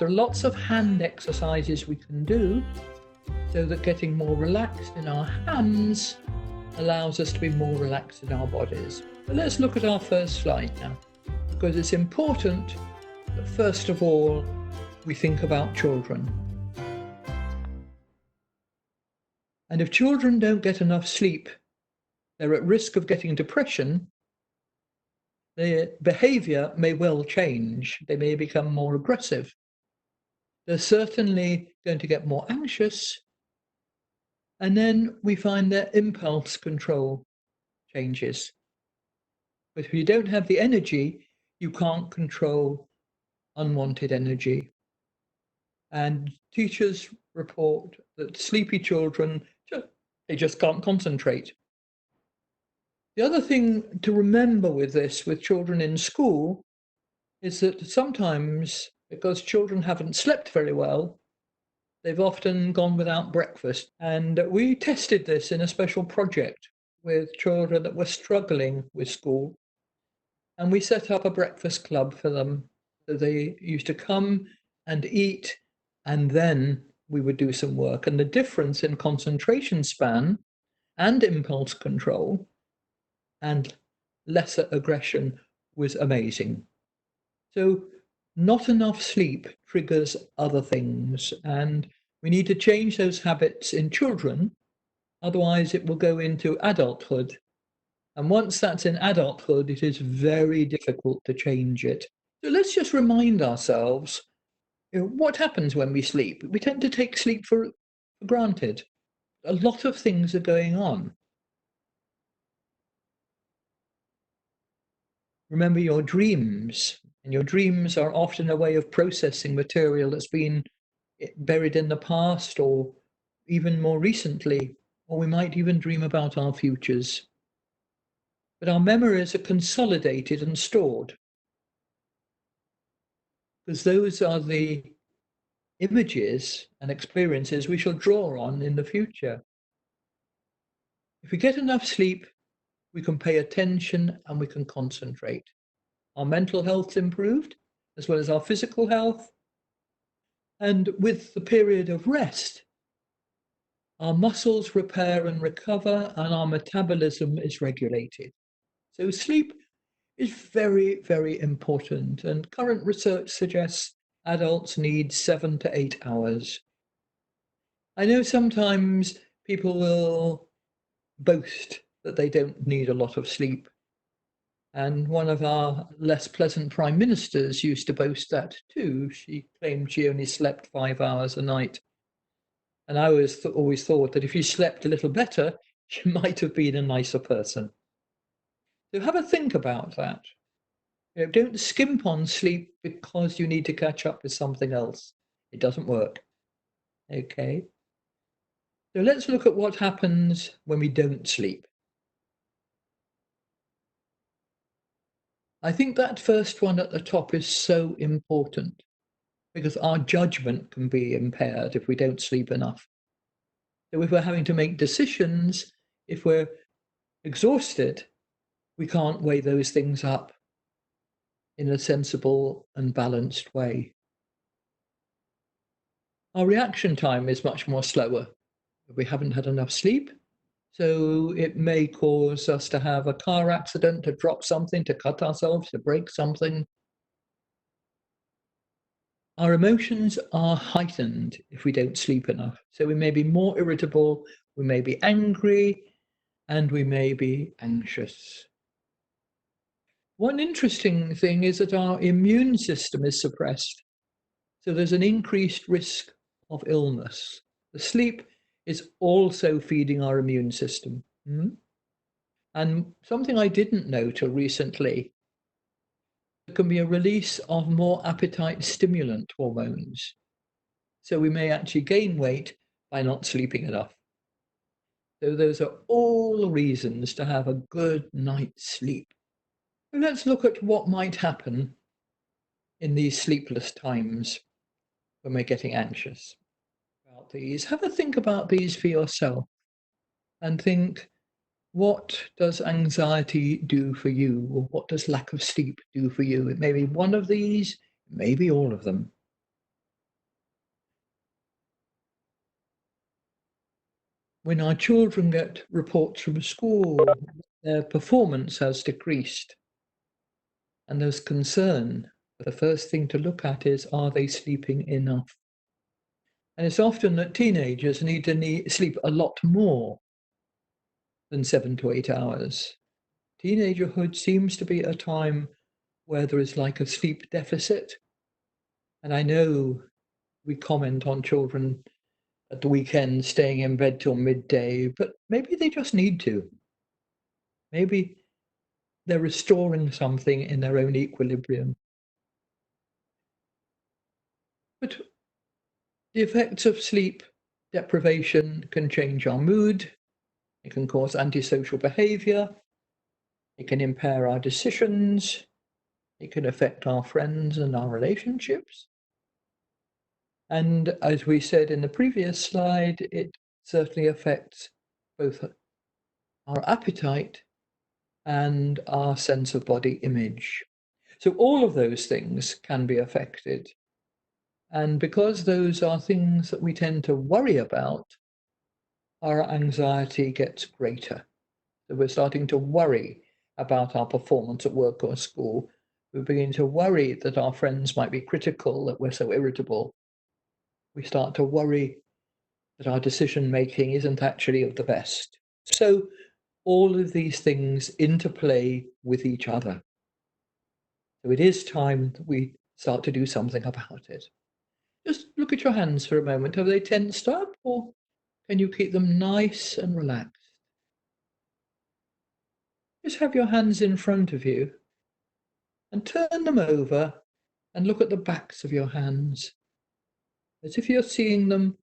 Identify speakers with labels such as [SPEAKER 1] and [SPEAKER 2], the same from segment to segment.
[SPEAKER 1] are lots of hand exercises we can do so that getting more relaxed in our hands allows us to be more relaxed in our bodies. But let's look at our first slide now, because it's important that first of all we think about children. And if children don't get enough sleep, they're at risk of getting depression. Their behavior may well change. They may become more aggressive. They're certainly going to get more anxious. And then we find their impulse control changes. But if you don't have the energy, you can't control unwanted energy. And teachers report that sleepy children, they just can't concentrate. The other thing to remember with this, with children in school, is that sometimes, because children haven't slept very well, they've often gone without breakfast. And we tested this in a special project with children that were struggling with school. And we set up a breakfast club for them. So they used to come and eat, and then we would do some work. And the difference in concentration span and impulse control and lesser aggression was amazing. So not enough sleep triggers other things, and we need to change those habits in children, otherwise it will go into adulthood. And once that's in adulthood, it is very difficult to change it. So let's just remind ourselves, what happens when we sleep? We tend to take sleep for granted. A lot of things are going on. Remember your dreams, and your dreams are often a way of processing material that's been buried in the past or even more recently, or we might even dream about our futures. But our memories are consolidated and stored, because those are the images and experiences we shall draw on in the future. If we get enough sleep, we can pay attention and we can concentrate. Our mental health's improved, as well as our physical health. And with the period of rest, our muscles repair and recover, and our metabolism is regulated. So sleep is very, very important. And current research suggests adults need 7 to 8 hours. I know sometimes people will boast that they don't need a lot of sleep. And one of our less pleasant prime ministers used to boast that too. She claimed she only slept 5 hours a night. And I always thought that if you slept a little better, you might have been a nicer person. So have a think about that. Don't skimp on sleep because you need to catch up with something else. It doesn't work. Okay. So let's look at what happens when we don't sleep. I think that first one at the top is so important, because our judgment can be impaired if we don't sleep enough. So if we're having to make decisions, if we're exhausted, we can't weigh those things up in a sensible and balanced way. Our reaction time is much more slower if we haven't had enough sleep. So it may cause us to have a car accident, to drop something, to cut ourselves, to break something. Our emotions are heightened if we don't sleep enough. So we may be more irritable, we may be angry, and we may be anxious. One interesting thing is that our immune system is suppressed. So there's an increased risk of illness. The sleep is also feeding our immune system. And something I didn't know till recently, there can be a release of more appetite stimulant hormones. So we may actually gain weight by not sleeping enough. So those are all reasons to have a good night's sleep. And let's look at what might happen in these sleepless times when we're getting anxious about these. Have a think about these for yourself and think, what does anxiety do for you? Or what does lack of sleep do for you? It may be one of these, maybe all of them. When our children get reports from school, their performance has decreased, and there's concern. The first thing to look at is, are they sleeping enough? And it's often that teenagers need to sleep a lot more than 7 to 8 hours. Teenagerhood seems to be a time where there is like a sleep deficit. And I know we comment on children at the weekend staying in bed till midday, but maybe they just need to. Maybe they're restoring something in their own equilibrium. But the effects of sleep deprivation can change our mood, it can cause antisocial behavior, it can impair our decisions, it can affect our friends and our relationships. And as we said in the previous slide, it certainly affects both our appetite and our sense of body image. So all of those things can be affected. And because those are things that we tend to worry about, our anxiety gets greater. So we're starting to worry about our performance at work or school. We begin to worry that our friends might be critical, that we're so irritable. We start to worry that our decision making isn't actually of the best. So all of these things interplay with each other. So it is time that we start to do something about it. Just look at your hands for a moment. Have they tensed up, or can you keep them nice and relaxed? Just have your hands in front of you and turn them over and look at the backs of your hands as if you're seeing them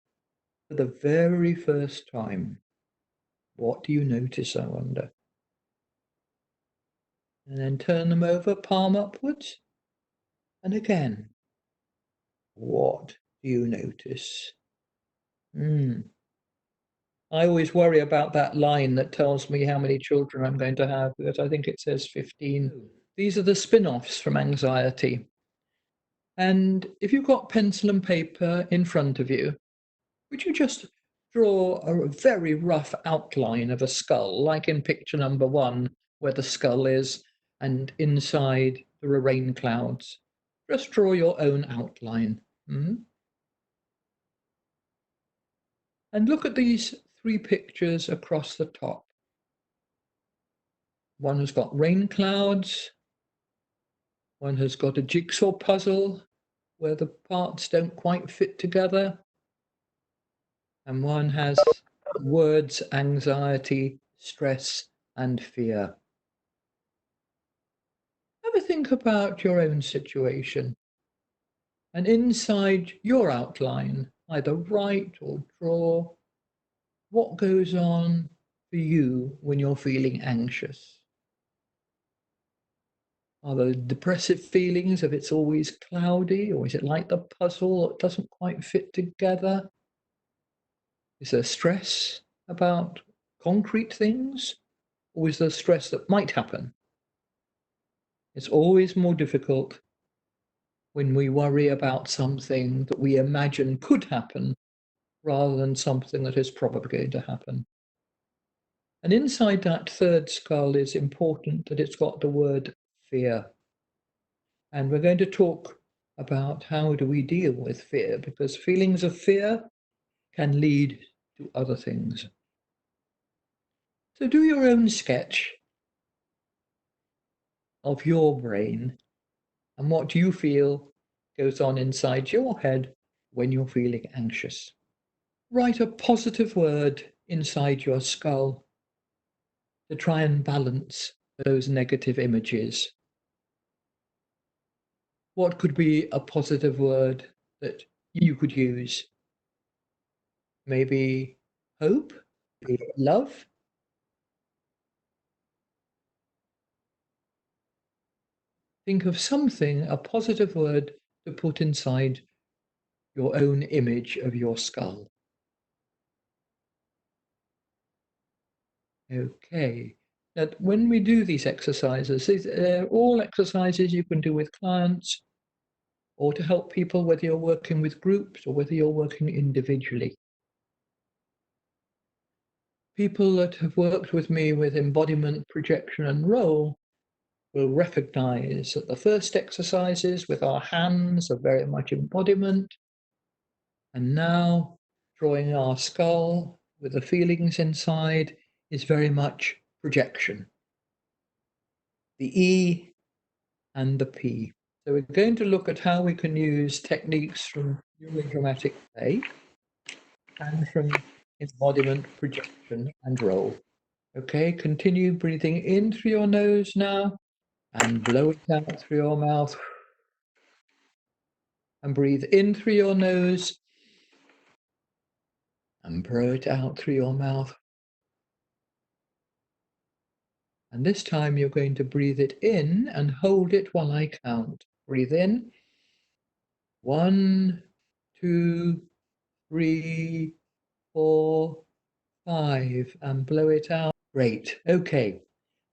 [SPEAKER 1] for the very first time. What do you notice, I wonder? And then turn them over, palm upwards. And again, what do you notice? I always worry about that line that tells me how many children I'm going to have, because I think it says 15. These are the spin-offs from anxiety. And if you've got pencil and paper in front of you, would you just draw a very rough outline of a skull, like in picture number 1, where the skull is, and inside there are rain clouds? Just draw your own outline. And look at these 3 pictures across the top. One has got rain clouds, one has got a jigsaw puzzle where the parts don't quite fit together, and one has words anxiety, stress, and fear. Have a think about your own situation, and inside your outline, either write or draw, what goes on for you when you're feeling anxious. Are there depressive feelings if it's always cloudy, or is it like the puzzle that doesn't quite fit together? Is there stress about concrete things, or is there stress that might happen? It's always more difficult when we worry about something that we imagine could happen rather than something that is probably going to happen. And inside that third skull is important that it's got the word fear. And we're going to talk about how do we deal with fear, because feelings of fear can lead to other things. So do your own sketch of your brain and what you feel goes on inside your head when you're feeling anxious. Write a positive word inside your skull to try and balance those negative images. What could be a positive word that you could use? Maybe hope, maybe love. Think of something, a positive word to put inside your own image of your skull. Okay. Now, when we do these exercises, they're all exercises you can do with clients or to help people, whether you're working with groups or whether you're working individually. People that have worked with me with embodiment, projection, and role will recognize that the first exercises with our hands are very much embodiment. And now drawing our skull with the feelings inside is very much projection. The E and the P. So we're going to look at how we can use techniques from neurodramatic play and from embodiment, projection, and role. Okay, continue breathing in through your nose now and blow it out through your mouth. And breathe in through your nose and blow it out through your mouth. And this time you're going to breathe it in and hold it while I count. Breathe in. 1, 2, 3, 4, 5, and blow it out. Great. Okay.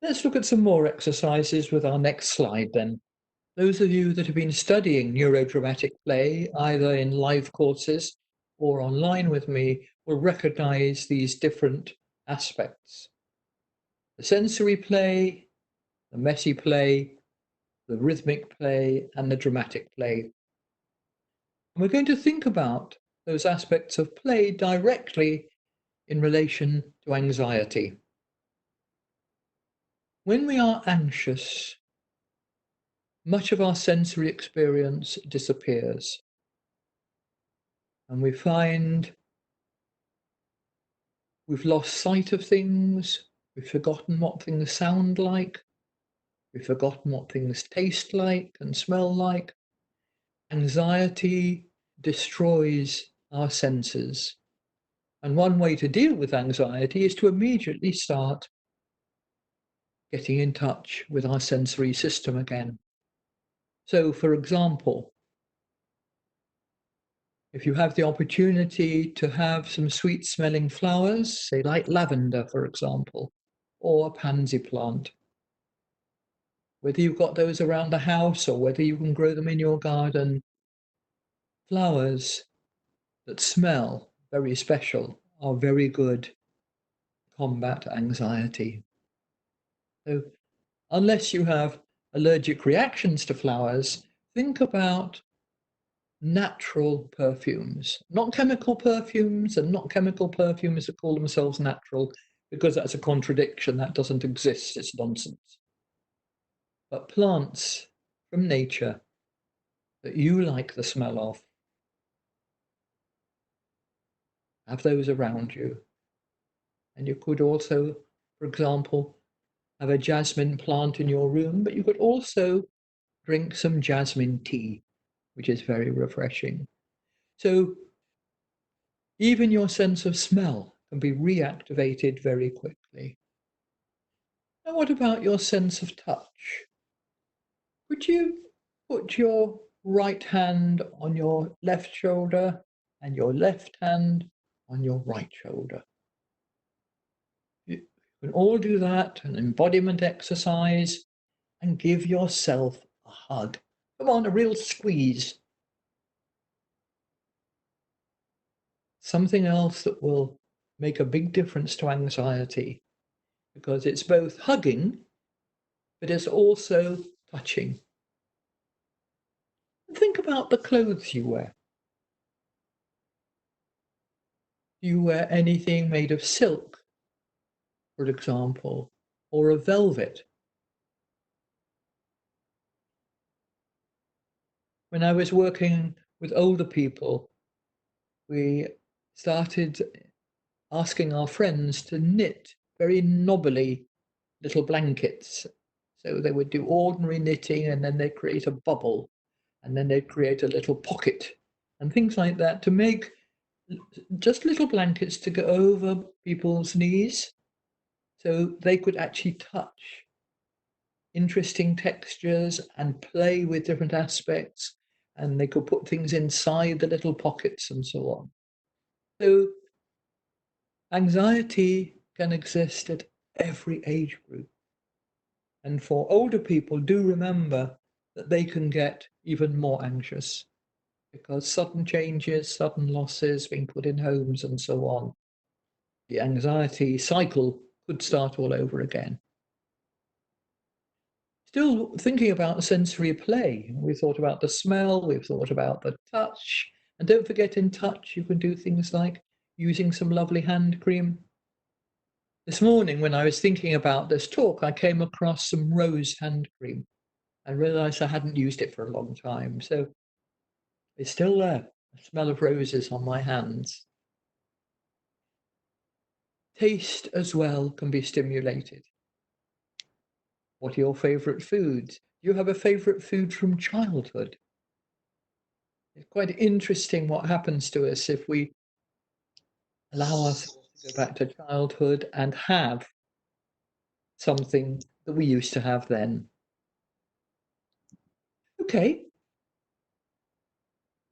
[SPEAKER 1] Let's look at some more exercises with our next slide then. Those of you that have been studying neurodramatic play, either in live courses or online with me, will recognize these different aspects. The sensory play, the messy play, the rhythmic play, and the dramatic play. And we're going to think about those aspects of play directly in relation to anxiety. When we are anxious, much of our sensory experience disappears. And we find we've lost sight of things, we've forgotten what things sound like, we've forgotten what things taste like and smell like. Anxiety destroys our senses. And one way to deal with anxiety is to immediately start getting in touch with our sensory system again. So, for example, if you have the opportunity to have some sweet smelling flowers, say like lavender, for example, or a pansy plant, whether you've got those around the house or whether you can grow them in your garden, flowers that smell very special are very good to combat anxiety. So unless you have allergic reactions to flowers, think about natural perfumes, not chemical perfumes, and not chemical perfumes that call themselves natural, because that's a contradiction. That doesn't exist. It's nonsense. But plants from nature that you like the smell of, have those around you. And you could also, for example, have a jasmine plant in your room, but you could also drink some jasmine tea, which is very refreshing. So even your sense of smell can be reactivated very quickly. Now, what about your sense of touch? Could you put your right hand on your left shoulder and your left hand on your right shoulder? You can all do that, an embodiment exercise, and give yourself a hug. Come on, a real squeeze. Something else that will make a big difference to anxiety, because it's both hugging, but it's also touching. And think about the clothes you wear. Do you wear anything made of silk, for example, or of velvet? When I was working with older people, we started asking our friends to knit very knobbly little blankets. So they would do ordinary knitting and then they'd create a bubble and then they'd create a little pocket and things like that to make just little blankets to go over people's knees so they could actually touch interesting textures and play with different aspects, and they could put things inside the little pockets and so on. So anxiety can exist at every age group. And for older people, do remember that they can get even more anxious because sudden changes, sudden losses, being put in homes and so on. the anxiety cycle could start all over again. Still thinking about sensory play. We thought about the smell, we've thought about the touch. And don't forget, in touch, you can do things like using some lovely hand cream. This morning, when I was thinking about this talk, I came across some rose hand cream and realized I hadn't used it for a long time. So it's still there, the smell of roses on my hands. Taste as well can be stimulated. What are your favorite foods? Do you have a favorite food from childhood? It's quite interesting what happens to us if we allow ourselves to go back to childhood and have something that we used to have then. Okay,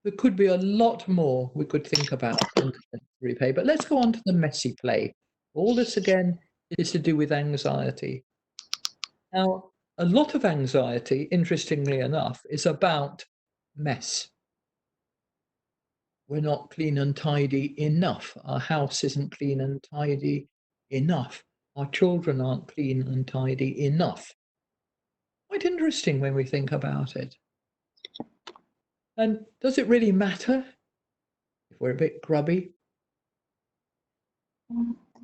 [SPEAKER 1] there could be a lot more we could think about in sensory play, but let's go on to the messy play. All this again is to do with anxiety. Now, a lot of anxiety, interestingly enough, is about mess. We're not clean and tidy enough. Our house isn't clean and tidy enough. Our children aren't clean and tidy enough. Quite interesting when we think about it. And does it really matter if we're a bit grubby?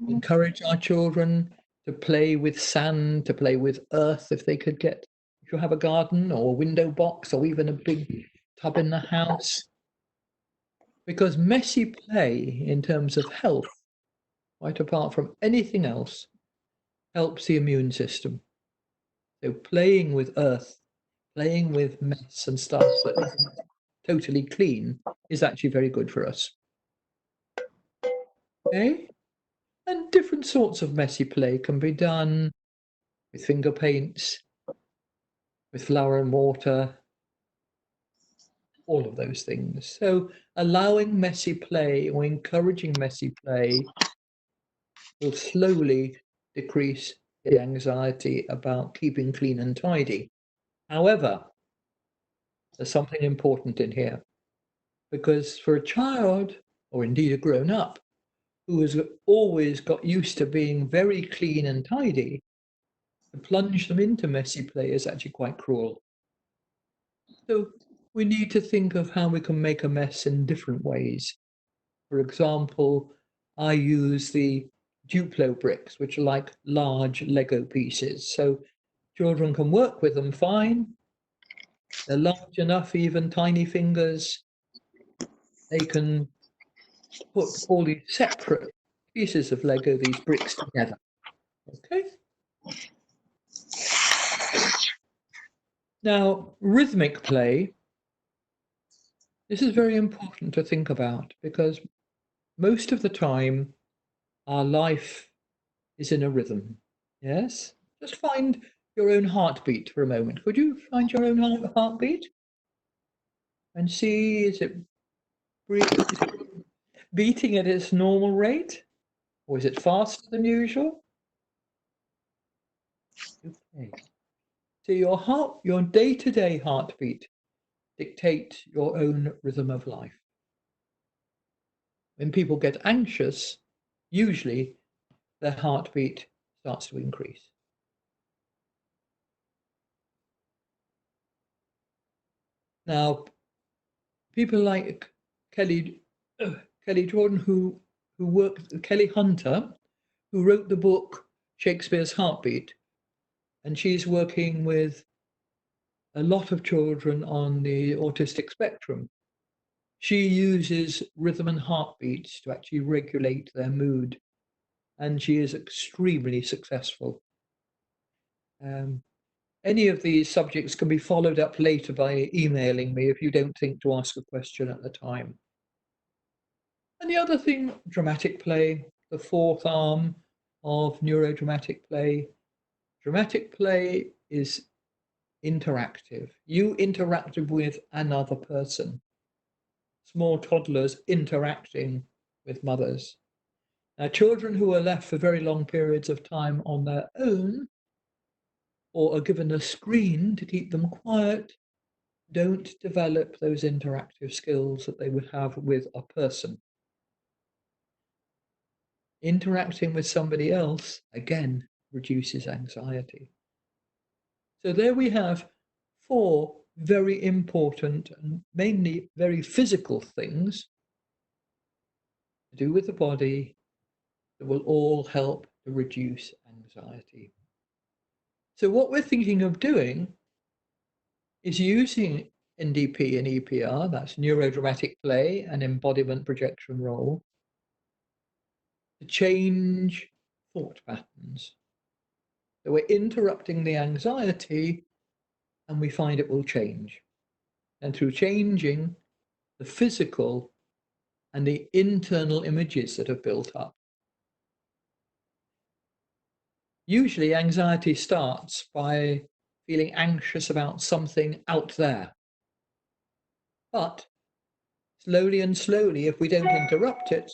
[SPEAKER 1] Encourage our children to play with sand, to play with earth if you have a garden or a window box or even a big tub in the house. Because messy play in terms of health, quite apart from anything else, helps the immune system. So playing with earth, playing with mess and stuff that isn't totally clean is actually very good for us. Okay? And different sorts of messy play can be done with finger paints, with flour and water, all of those things. So allowing messy play or encouraging messy play will slowly decrease the anxiety about keeping clean and tidy. However, there's something important in here because for a child, or indeed a grown up, who has always got used to being very clean and tidy, to plunge them into messy play is actually quite cruel. So we need to think of how we can make a mess in different ways. For example, I use the Duplo bricks, which are like large Lego pieces. So children can work with them fine. They're large enough, even tiny fingers. They can put all these separate pieces of Lego, these bricks together. Okay. Now, rhythmic play, this is very important to think about because most of the time our life is in a rhythm. Yes? Just find your own heartbeat for a moment. Could you find your own heartbeat and see is it beating at its normal rate or is it faster than usual? Okay. So your day-to-day heartbeat dictates your own rhythm of life. When people get anxious, usually their heartbeat starts to increase. Now, people like Kelly Kelly Jordan, who worked Kelly Hunter, who wrote the book Shakespeare's Heartbeat, and she's working with a lot of children on the autistic spectrum. She uses rhythm and heartbeats to actually regulate their mood, and she is extremely successful. Um, any of these subjects can be followed up later by emailing me if you don't think to ask a question at the time. And the other thing, dramatic play, the fourth arm of neurodramatic play. Dramatic play is interactive. You interact with another person. Small toddlers interacting with mothers. Now, children who are left for very long periods of time on their own or are given a screen to keep them quiet don't develop those interactive skills that they would have with a person. Interacting with somebody else, again, reduces anxiety. So there we have 4 very important and mainly very physical things to do with the body that will all help to reduce anxiety. So what we're thinking of doing is using NDP and EPR, that's neurodramatic play and embodiment projection role, to change thought patterns. So we're interrupting the anxiety and we find it will change. And through changing the physical and the internal images that have built up. Usually anxiety starts by feeling anxious about something out there. But slowly and slowly, if we don't interrupt it,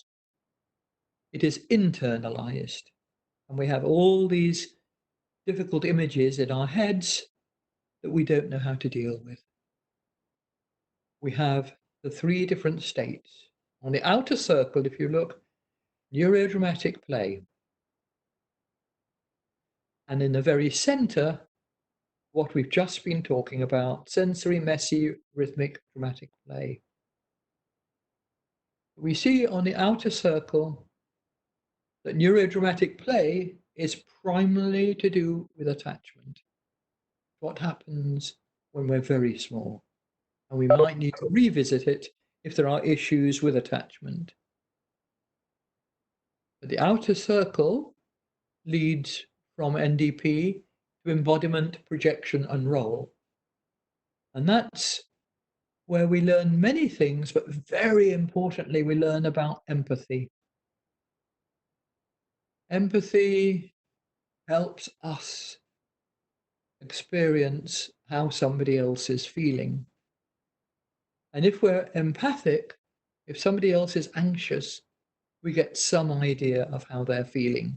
[SPEAKER 1] it is internalized. And we have all these difficult images in our heads that we don't know how to deal with. We have the 3 different states. On the outer circle, if you look, neurodramatic play. And in the very center, what we've just been talking about, sensory, messy, rhythmic, dramatic play. We see on the outer circle that neurodramatic play is primarily to do with attachment. What happens when we're very small? And we might need to revisit it if there are issues with attachment. But the outer circle leads from NDP to embodiment, projection, and role. And that's where we learn many things, but very importantly, we learn about empathy. Empathy helps us experience how somebody else is feeling. And if we're empathic, if somebody else is anxious, we get some idea of how they're feeling.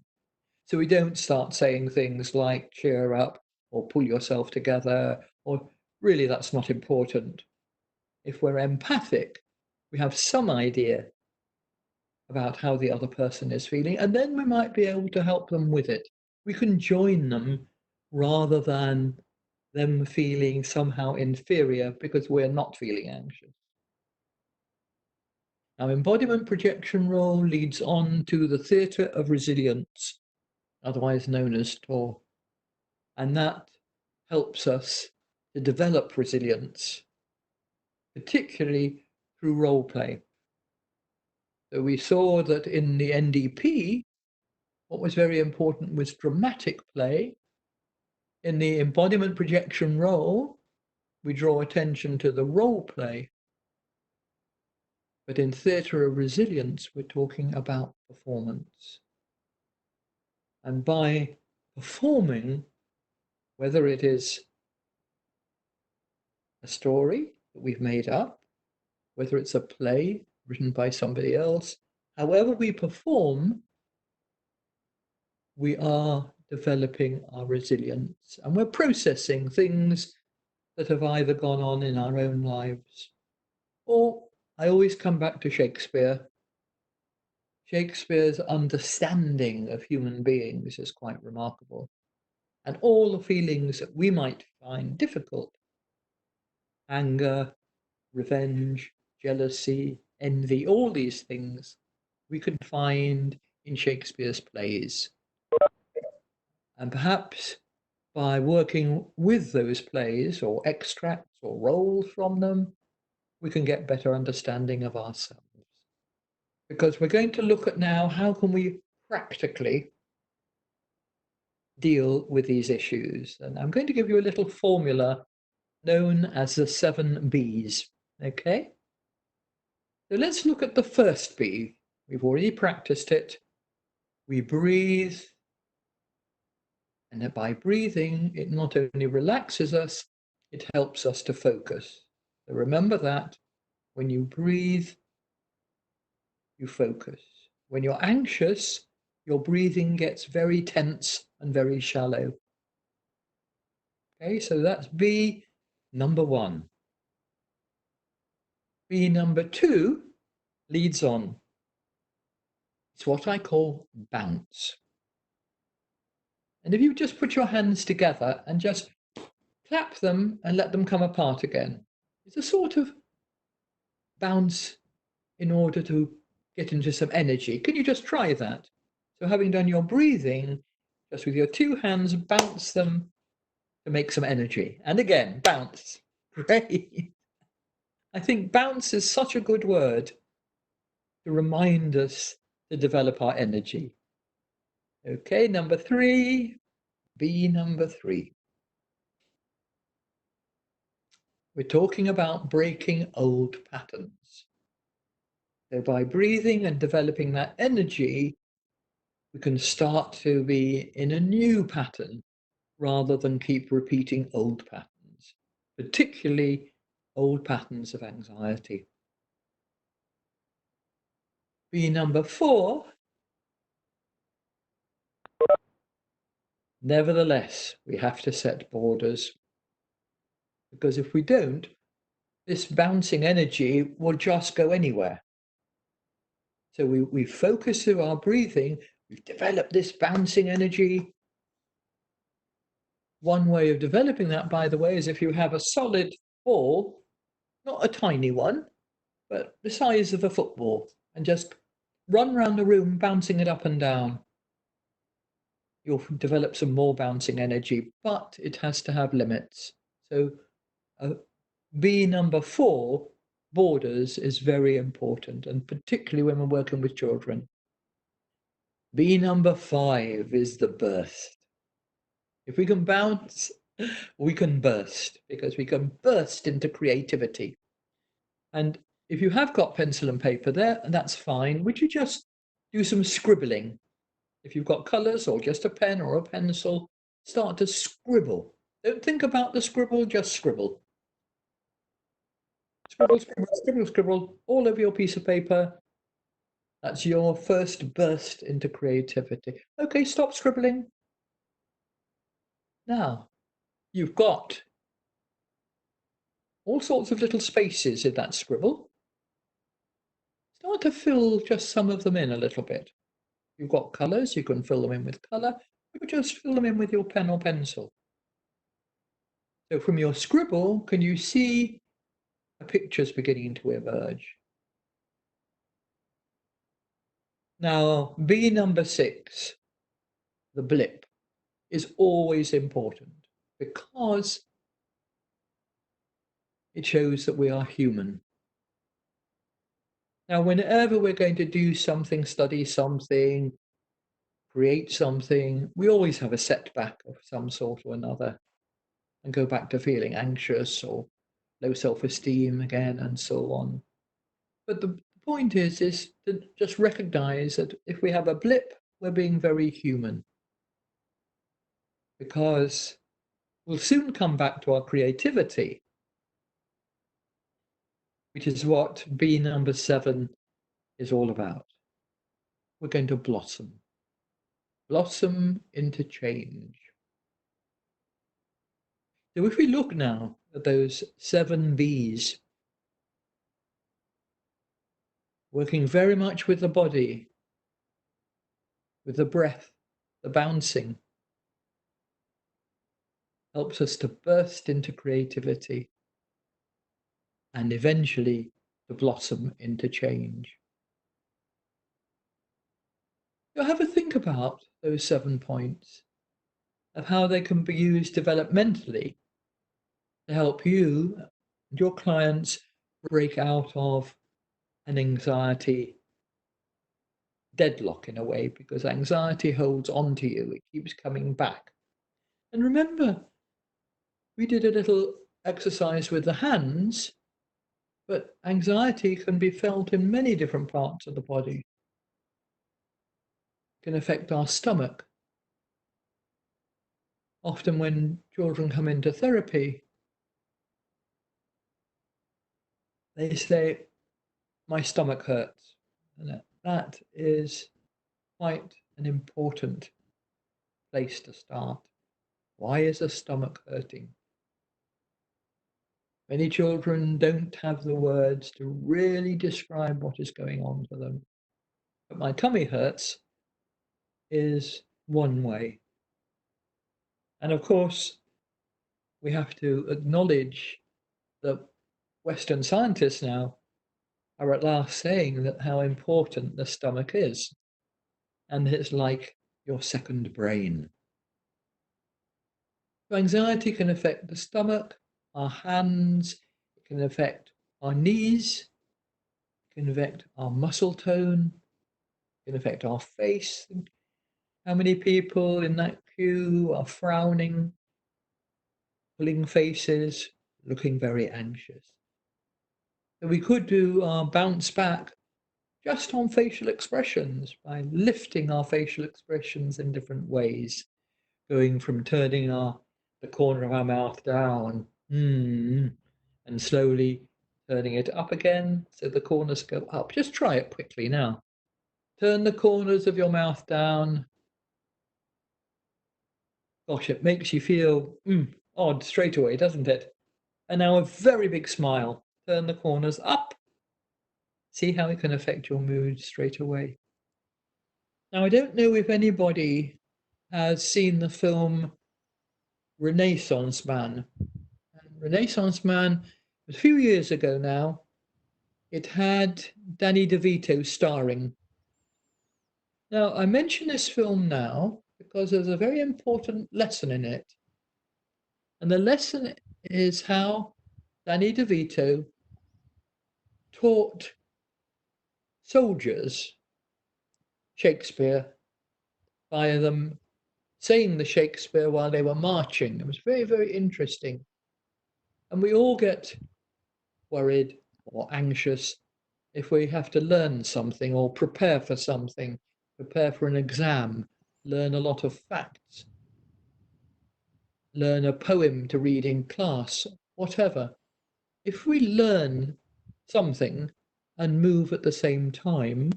[SPEAKER 1] So we don't start saying things like cheer up or pull yourself together, or really that's not important. If we're empathic, we have some idea about how the other person is feeling, and then we might be able to help them with it. We can join them rather than them feeling somehow inferior because we're not feeling anxious. Now, embodiment projection role leads on to the theatre of resilience, otherwise known as TOR, and that helps us to develop resilience, particularly through role play. So we saw that in the NDP, what was very important was dramatic play. In the embodiment projection role, we draw attention to the role play. But in theatre of resilience, we're talking about performance. And by performing, whether it is a story that we've made up, whether it's a play written by somebody else, however we perform, we are developing our resilience and we're processing things that have either gone on in our own lives, or I always come back to Shakespeare. Shakespeare's understanding of human beings is quite remarkable. And all the feelings that we might find difficult, anger, revenge, jealousy, envy, all these things we can find in Shakespeare's plays. And perhaps by working with those plays or extracts or roles from them, we can get better understanding of ourselves. Because we're going to look at now how can we practically deal with these issues. And I'm going to give you a little formula known as the 7 Bs. Okay? So let's look at the first B. We've already practiced it. We breathe. And by breathing, it not only relaxes us, it helps us to focus. So remember that when you breathe, you focus. When you're anxious, your breathing gets very tense and very shallow. Okay, so that's B number 1. B number 2 leads on. It's what I call bounce. And if you just put your hands together and just clap them and let them come apart again, it's a sort of bounce in order to get into some energy. Can you just try that? So having done your breathing, just with your two hands, bounce them to make some energy. And again, bounce. Great. I think bounce is such a good word to remind us to develop our energy. Okay, number 3, B number 3. We're talking about breaking old patterns. So by breathing and developing that energy, we can start to be in a new pattern rather than keep repeating old patterns, particularly old patterns of anxiety. B number 4, nevertheless, we have to set borders, because if we don't, this bouncing energy will just go anywhere. So we focus through our breathing, we've developed this bouncing energy. One way of developing that, by the way, is if you have a solid ball, not a tiny one, but the size of a football, and just run around the room bouncing it up and down. You'll develop some more bouncing energy, but it has to have limits. So B number 4, borders, is very important, and particularly when we're working with children. B number 5 is the burst. If we can bounce, we can burst, because we can burst into creativity. And if you have got pencil and paper there, that's fine. Would you just do some scribbling? If you've got colours or just a pen or a pencil, start to scribble. Don't think about the scribble, just scribble. Scribble, scribble, scribble, scribble all over your piece of paper. That's your first burst into creativity. Okay, stop scribbling. Now, you've got all sorts of little spaces in that scribble. Start to fill just some of them in a little bit. You've got colours, you can fill them in with colour, or just fill them in with your pen or pencil. So from your scribble, can you see a picture's beginning to emerge? Now, B number 6, the blip, is always important because it shows that we are human. Now, whenever we're going to do something, study something, create something, we always have a setback of some sort or another and go back to feeling anxious or low self-esteem again and so on. But the point is to just recognize that if we have a blip, we're being very human, because we'll soon come back to our creativity, which is what B number 7 is all about. We're going to blossom into change. So if we look now at those 7 Bs, working very much with the body, with the breath, the bouncing, helps us to burst into creativity and eventually to blossom into change. So have a think about those 7 points of how they can be used developmentally to help you and your clients break out of an anxiety deadlock in a way, because anxiety holds on to you, it keeps coming back. And remember, we did a little exercise with the hands, but anxiety can be felt in many different parts of the body. It can affect our stomach. Often when children come into therapy, they say, my stomach hurts. And that is quite an important place to start. Why is the stomach hurting? Many children don't have the words to really describe what is going on for them. but my tummy hurts is one way. And of course, we have to acknowledge that Western scientists now are at last saying that how important the stomach is, and it's like your second brain. So anxiety can affect the stomach, our hands, it can affect our knees, it can affect our muscle tone, it can affect our face. How many people in that queue are frowning, pulling faces, looking very anxious? So we could do our bounce back just on facial expressions by lifting our facial expressions in different ways, going from turning the corner of our mouth down, and slowly turning it up again so the corners go up. Just try it quickly now. Turn the corners of your mouth down. Gosh, it makes you feel odd straight away, doesn't it? And now a very big smile. Turn the corners up. See how it can affect your mood straight away. Now, I don't know if anybody has seen the film Renaissance Man. And Renaissance Man was a few years ago now. It had Danny DeVito starring. Now, I mention this film now because there's a very important lesson in it. And the lesson is how Danny DeVito taught soldiers Shakespeare by them saying the Shakespeare while they were marching. It was very, very interesting. And we all get worried or anxious if we have to learn something or prepare for something, prepare for an exam, learn a lot of facts, learn a poem to read in class, whatever. If we learn something and move at the same time,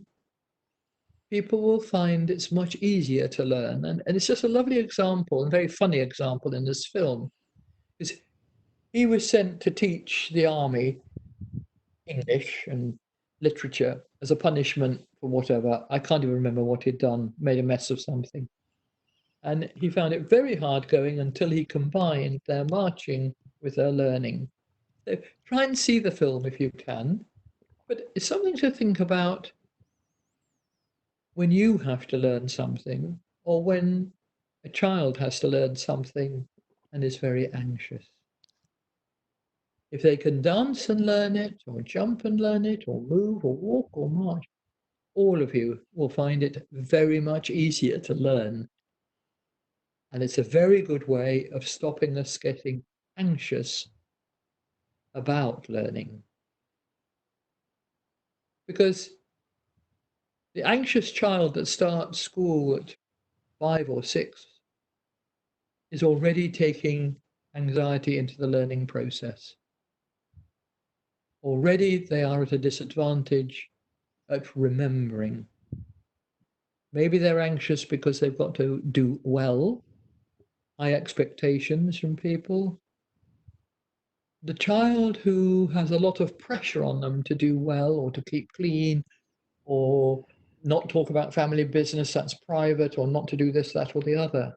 [SPEAKER 1] people will find it's much easier to learn. And it's just a lovely example, and very funny example in this film. Because he was sent to teach the army English and literature as a punishment for whatever. I can't even remember what he'd done, made a mess of something. And he found it very hard going until he combined their marching with their learning. So try and see the film if you can. But it's something to think about when you have to learn something or when a child has to learn something and is very anxious. If they can dance and learn it, or jump and learn it, or move, or walk, or march, all of you will find it very much easier to learn. And it's a very good way of stopping us getting anxious about learning. Because the anxious child that starts school at 5 or 6 is already taking anxiety into the learning process. Already they are at a disadvantage at remembering. Maybe they're anxious because they've got to do well, high expectations from people. The child who has a lot of pressure on them to do well or to keep clean or not talk about family business that's private or not to do this, that, or the other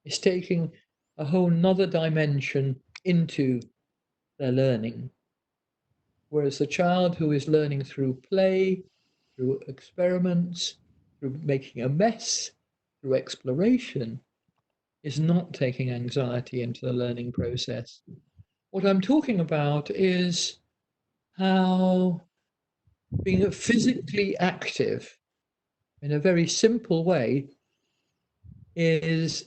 [SPEAKER 1] is taking a whole nother dimension into their learning. Whereas the child who is learning through play, through experiments, through making a mess, through exploration, is not taking anxiety into the learning process. What I'm talking about is how being physically active in a very simple way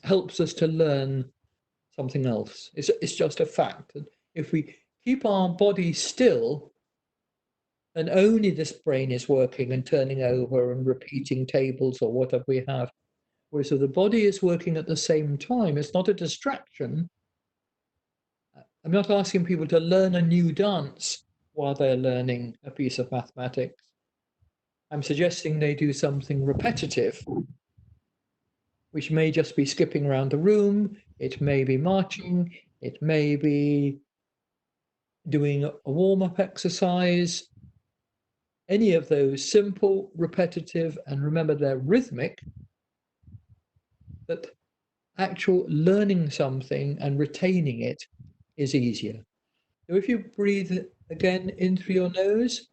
[SPEAKER 1] helps us to learn something else. It's just a fact. And if we keep our body still and only this brain is working and turning over and repeating tables or whatever we have, whereas if the body is working at the same time, it's not a distraction. I'm not asking people to learn a new dance while they're learning a piece of mathematics. I'm suggesting they do something repetitive, which may just be skipping around the room, it may be marching, it may be doing a warm-up exercise, any of those simple, repetitive, and remember they're rhythmic, that actual learning something and retaining it is easier. So if you breathe again in through your nose,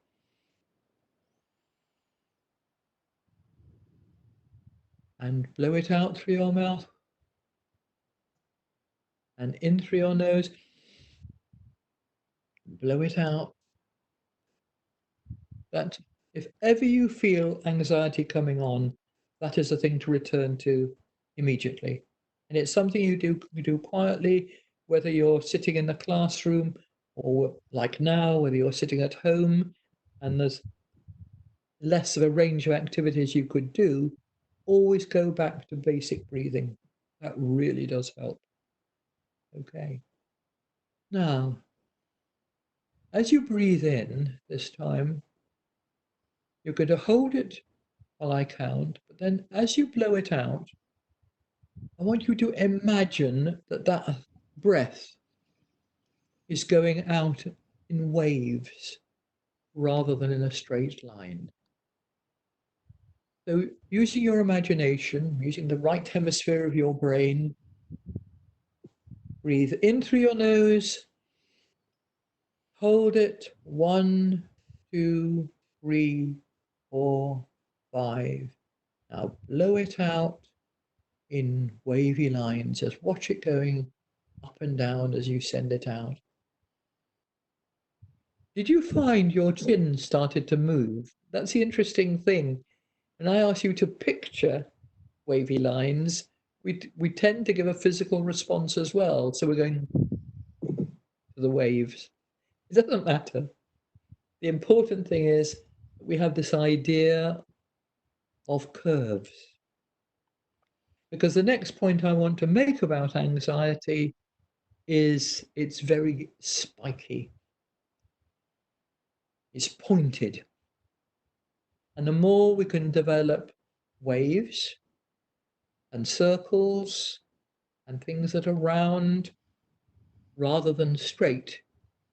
[SPEAKER 1] and blow it out through your mouth, and in through your nose, blow it out. That if ever you feel anxiety coming on, that is the thing to return to immediately. And it's something you do quietly, whether you're sitting in the classroom or like now, whether you're sitting at home and there's less of a range of activities you could do, always go back to basic breathing. That really does help. Okay. Now, as you breathe in this time, you're going to hold it while I count, but then as you blow it out, I want you to imagine that that breath is going out in waves rather than in a straight line. So using your imagination, using the right hemisphere of your brain, breathe in through your nose, hold it, 1, 2, 3, 4, 5. Now blow it out in wavy lines. Just watch it going up and down as you send it out. Did you find your chin started to move? That's the interesting thing. When I ask you to picture wavy lines, we tend to give a physical response as well. So we're going to the waves. It doesn't matter. The important thing is that we have this idea of curves. Because the next point I want to make about anxiety is it's very spiky. It's pointed. And the more we can develop waves and circles and things that are round rather than straight,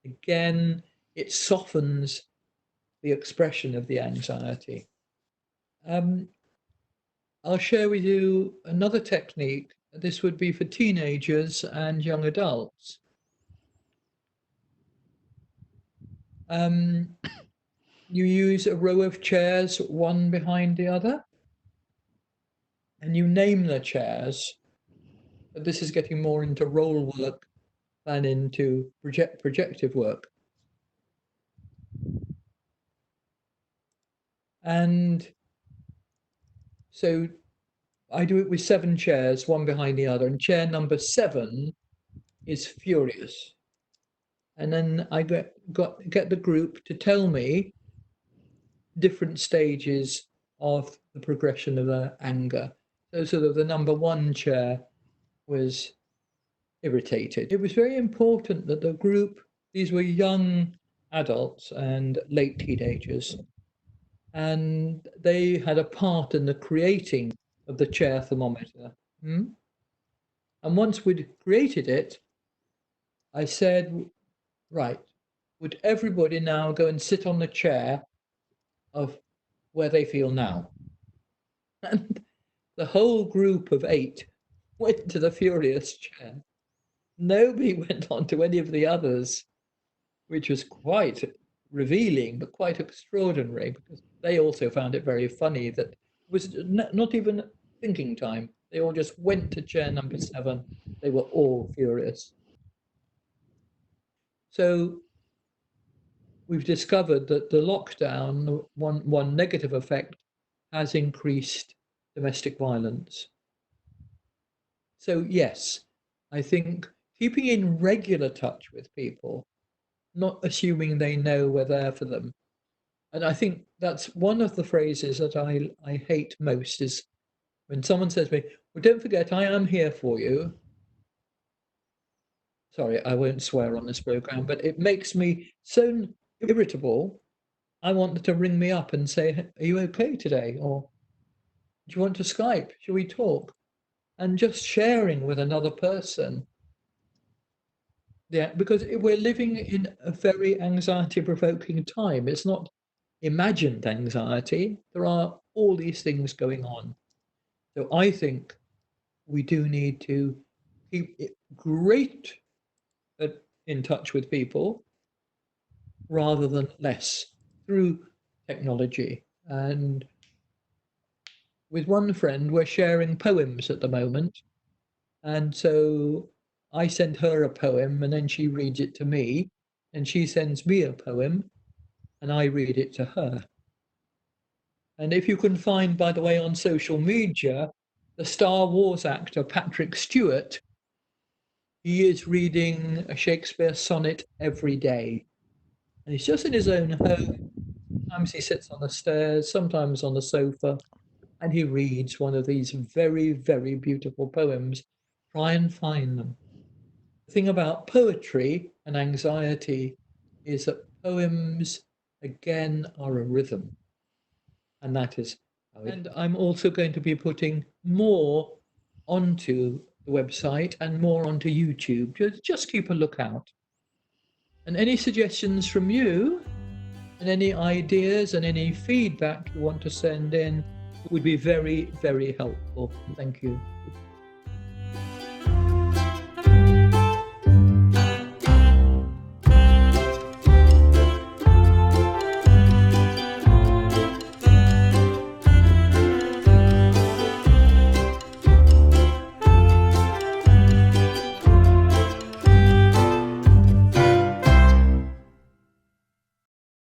[SPEAKER 1] again, it softens the expression of the anxiety. I'll share with you another technique. This would be for teenagers and young adults. You use a row of chairs, one behind the other, and you name the chairs. But this is getting more into role work than into projective work. And so I do it with 7 chairs, one behind the other, and chair number 7 is furious. And then I get the group to tell me different stages of the progression of their anger. So sort of the number 1 chair was irritated. It was very important that the group, these were young adults and late teenagers, and they had a part in the creating of the chair thermometer. And once we'd created it, I said, right, would everybody now go and sit on the chair of where they feel now? And the whole group of 8 went to the furious chair. Nobody went on to any of the others, which was quite revealing, but quite extraordinary, because they also found it very funny that it was not even thinking time. They all just went to chair number 7. They were all furious. So we've discovered that the lockdown, one negative effect, has increased domestic violence. So yes, I think keeping in regular touch with people, not assuming they know we're there for them. And I think that's one of the phrases that I hate most is when someone says to me, well, don't forget, I am here for you. Sorry, I won't swear on this program, but it makes me so irritable. I want them to ring me up and say, are you okay today? Or do you want to Skype? Shall we talk? And just sharing with another person. Yeah, because we're living in a very anxiety-provoking time. It's not imagined anxiety. There are all these things going on. So I think we do need to keep it great in touch with people rather than less through technology. And with one friend, we're sharing poems at the moment. And so I send her a poem and then she reads it to me, and she sends me a poem and I read it to her. And if you can find, by the way, on social media, the Star Wars actor Patrick Stewart, he is reading a Shakespeare sonnet every day. And he's just in his own home. Sometimes he sits on the stairs, sometimes on the sofa, and he reads one of these very, very beautiful poems. Try and find them. The thing about poetry and anxiety is that poems, again, are a rhythm. And that is how it. And I'm also going to be putting more onto the website and more onto YouTube. Just keep a lookout. And any suggestions from you and any ideas and any feedback you want to send in would be very, very helpful. Thank you.